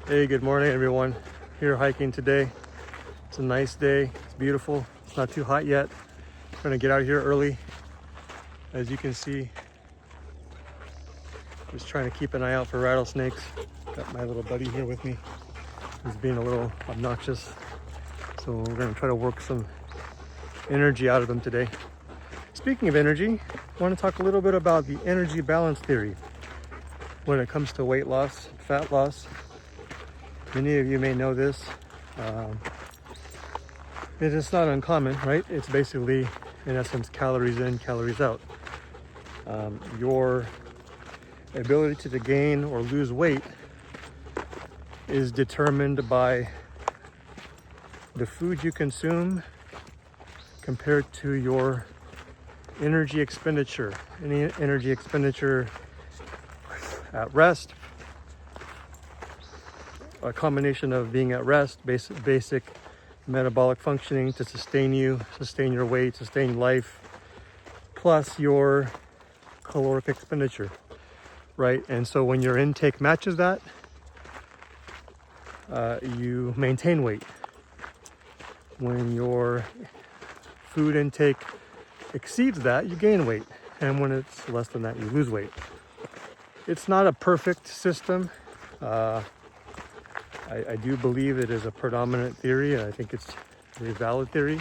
Hey, good morning everyone. Here hiking today. It's a nice day. It's beautiful. It's not too hot yet. Trying to get out here early. As you can see, just trying to keep an eye out for rattlesnakes. Got my little buddy here with me. He's being a little obnoxious. So we're gonna try to work some energy out of him today. Speaking of energy, I want to talk a little bit about the energy balance theory when it comes to weight loss, fat loss. Many of you may know this. It is not uncommon, right? It's basically, in essence, calories in, calories out. Your ability to gain or lose weight is determined by the food you consume compared to your energy expenditure. Any energy expenditure at rest, a combination of being at rest, basic metabolic functioning to sustain you, sustain your weight, sustain life, plus your caloric expenditure, right? And so when your intake matches that, you maintain weight. When your food intake exceeds that, you gain weight. And when it's less than that, you lose weight. It's not a perfect system. I do believe it is a predominant theory, and I think it's a very valid theory,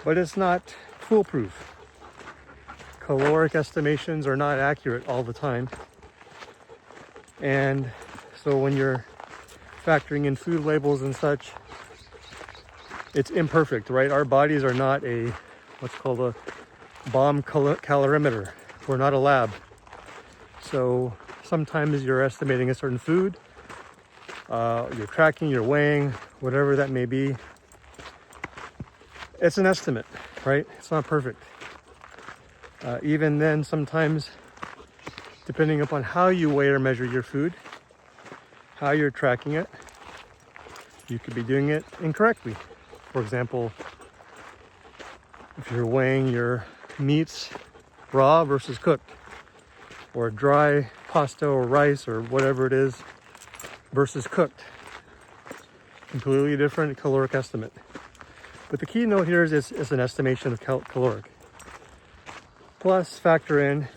but it's not foolproof. Caloric estimations are not accurate all the time. And so when you're factoring in food labels and such, it's imperfect, right? Our bodies are not what's called a bomb calorimeter. We're not a lab. So sometimes you're estimating a certain food, you're tracking, you're weighing, whatever that may be. It's an estimate, right? It's not perfect. Even then, sometimes, depending upon how you weigh or measure your food, how you're tracking it, you could be doing it incorrectly. For example, if you're weighing your meats raw versus cooked, or dry pasta or rice or whatever it is versus cooked, completely different caloric estimate. But the key note here is it's an estimation of caloric. Plus factor in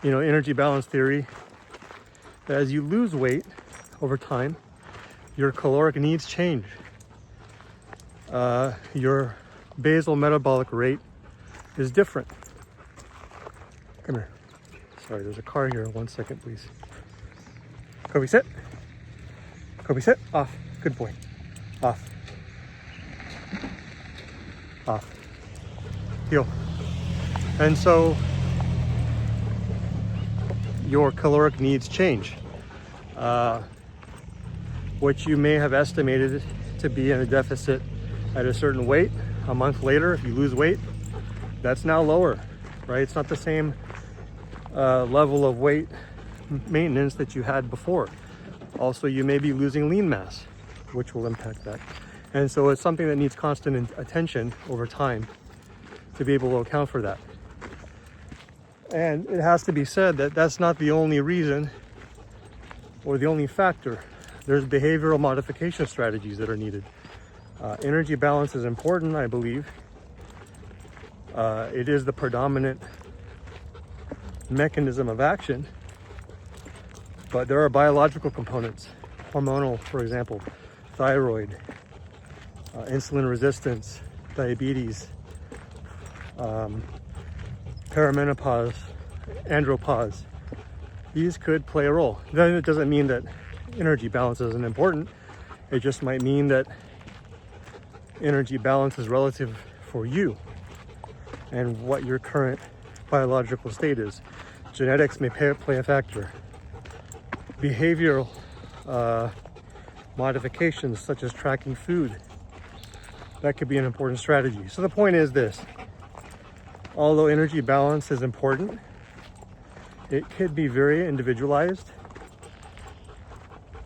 energy balance theory. As you lose weight over time, your caloric needs change. Your basal metabolic rate is different. Come here. Sorry, there's a car here. 1 second, please. Kobe, sit. Kobe, sit. Off. Good boy. Off. Off. Heel. And so your caloric needs change. What you may have estimated to be in a deficit at a certain weight, a month later, if you lose weight, that's now lower, right? It's not the same level of weight maintenance that you had before. Also, you may be losing lean mass, which will impact that. And so it's something that needs constant attention over time to be able to account for that. And it has to be said that that's not the only reason or the only factor. There's behavioral modification strategies that are needed. Energy balance is important, I believe. It is the predominant mechanism of action, but there are biological components, hormonal, for example, thyroid, insulin resistance, diabetes, perimenopause, andropause. These could play a role. Then it doesn't mean that energy balance isn't important. It just might mean that energy balance is relative for you and what your current biological state is. Genetics may play a factor. Behavioral modifications such as tracking food, that could be an important strategy. So the point is this: although energy balance is important, it could be very individualized,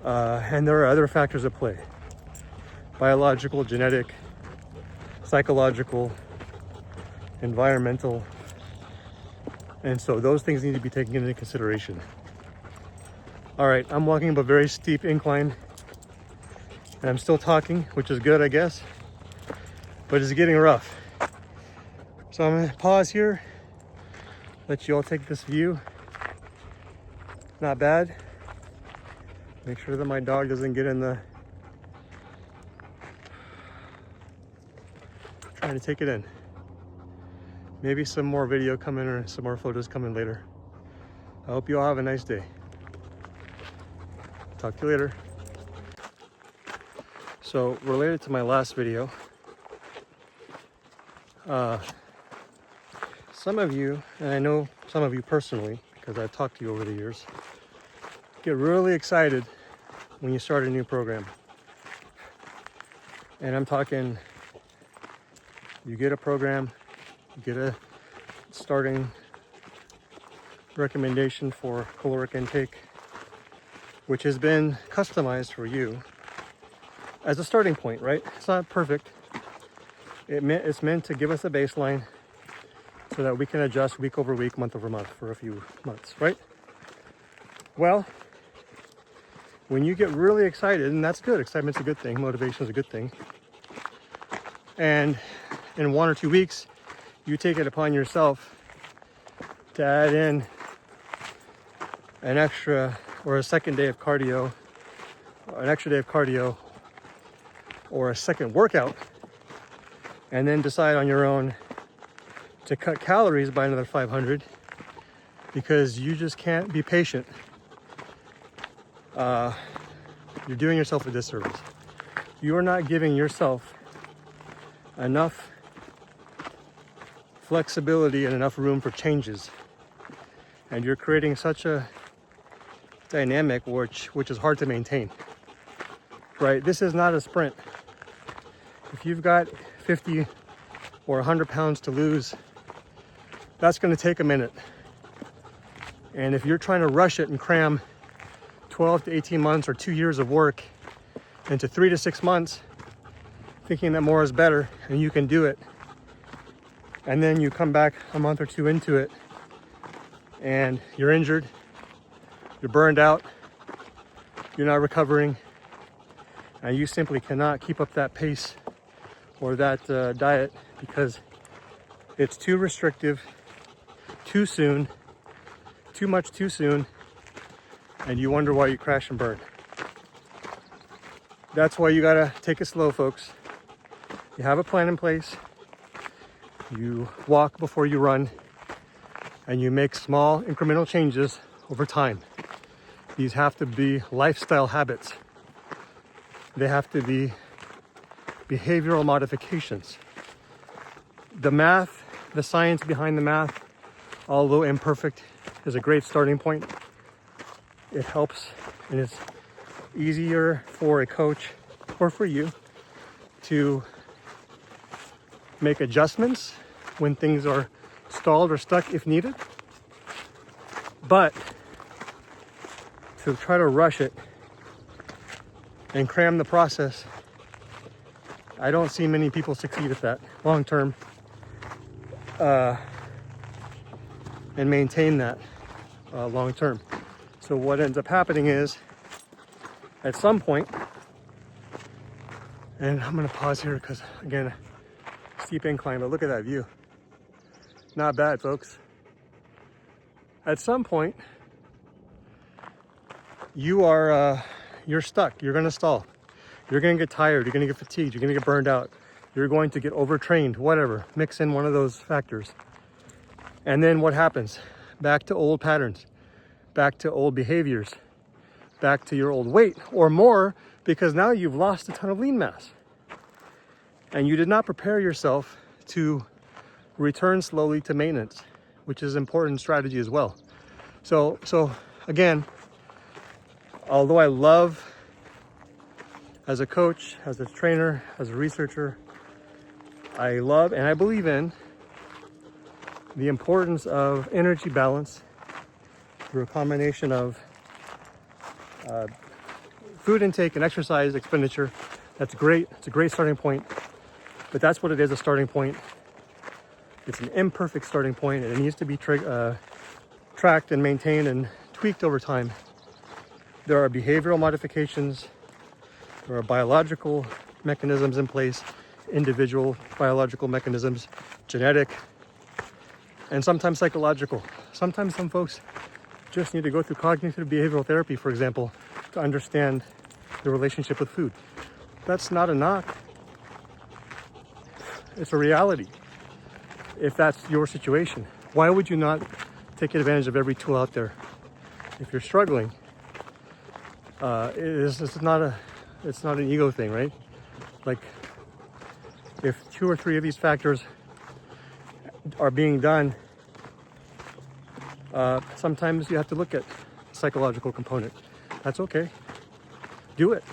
and there are other factors at play: biological, genetic, psychological, environmental, And so those things need to be taken into consideration. All right, I'm walking up a very steep incline and I'm still talking, which is good, I guess, but it's getting rough. So I'm gonna pause here, let you all take this view. Not bad. Make sure that my dog doesn't get in the, trying to take it in. Maybe some more video coming or some more photos coming later. I hope you all have a nice day. Talk to you later. So related to my last video, some of you, and I know some of you personally, because I've talked to you over the years, get really excited when you start a new program. And I'm talking, you get a program, you get a starting recommendation for caloric intake, which has been customized for you as a starting point, right? It's not perfect. It's meant to give us a baseline so that we can adjust week over week, month over month for a few months, right? Well, when you get really excited, and that's good, excitement's a good thing, motivation is a good thing, and in 1 or 2 weeks, you take it upon yourself to add in an extra or a second day of cardio, or an extra day of cardio, or a second workout, and then decide on your own to cut calories by another 500 because you just can't be patient. You're doing yourself a disservice. You are not giving yourself enough flexibility and enough room for changes. And you're creating such a dynamic which is hard to maintain. Right? This is not a sprint. If you've got 50 or 100 pounds to lose, that's going to take a minute. And if you're trying to rush it and cram 12 to 18 months or 2 years of work into 3 to 6 months, thinking that more is better and you can do it, and then you come back a month or two into it and you're injured, you're burned out, you're not recovering, and you simply cannot keep up that pace or that diet because it's too restrictive, too soon, too much too soon, and you wonder why you crash and burn. That's why you gotta take it slow, folks. You have a plan in place, you walk before you run, and you make small incremental changes over time. These have to be lifestyle habits. They have to be behavioral modifications. The math, the science behind the math, although imperfect, is a great starting point. It helps, and it's easier for a coach or for you to make adjustments when things are stalled or stuck if needed. But to try to rush it and cram the process, I don't see many people succeed at that long term and maintain that long term. So what ends up happening is, at some point, and I'm gonna pause here because again, steep incline, but look at that view. Not bad, folks. At some point, you're stuck. You're gonna stall. You're gonna get tired. You're gonna get fatigued. You're gonna get burned out. You're going to get overtrained. Whatever. Mix in one of those factors, and then what happens? Back to old patterns. Back to old behaviors, back to your old weight or more, because now you've lost a ton of lean mass and you did not prepare yourself to return slowly to maintenance, which is an important strategy as well. So again, although I love, as a coach, as a trainer, as a researcher, I love and I believe in the importance of energy balance through a combination of food intake and exercise expenditure. That's great. It's a great starting point, but that's what it is, a starting point. It's an imperfect starting point, and it needs to be tracked and maintained and tweaked over time. There are behavioral modifications, there are biological mechanisms in place, individual biological mechanisms, genetic, and sometimes psychological. Sometimes some folks just need to go through cognitive behavioral therapy, for example, to understand the relationship with food. That's not a knock. It's a reality. If that's your situation, why would you not take advantage of every tool out there? If you're struggling, it's not an ego thing, right? Like, if 2 or 3 of these factors are being done, sometimes you have to look at the psychological component. That's okay. Do it.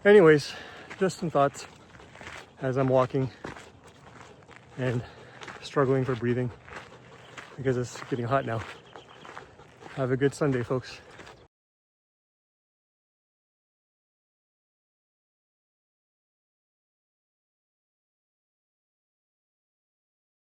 Anyways, just some thoughts as I'm walking and struggling for breathing because it's getting hot now. Have a good Sunday, folks.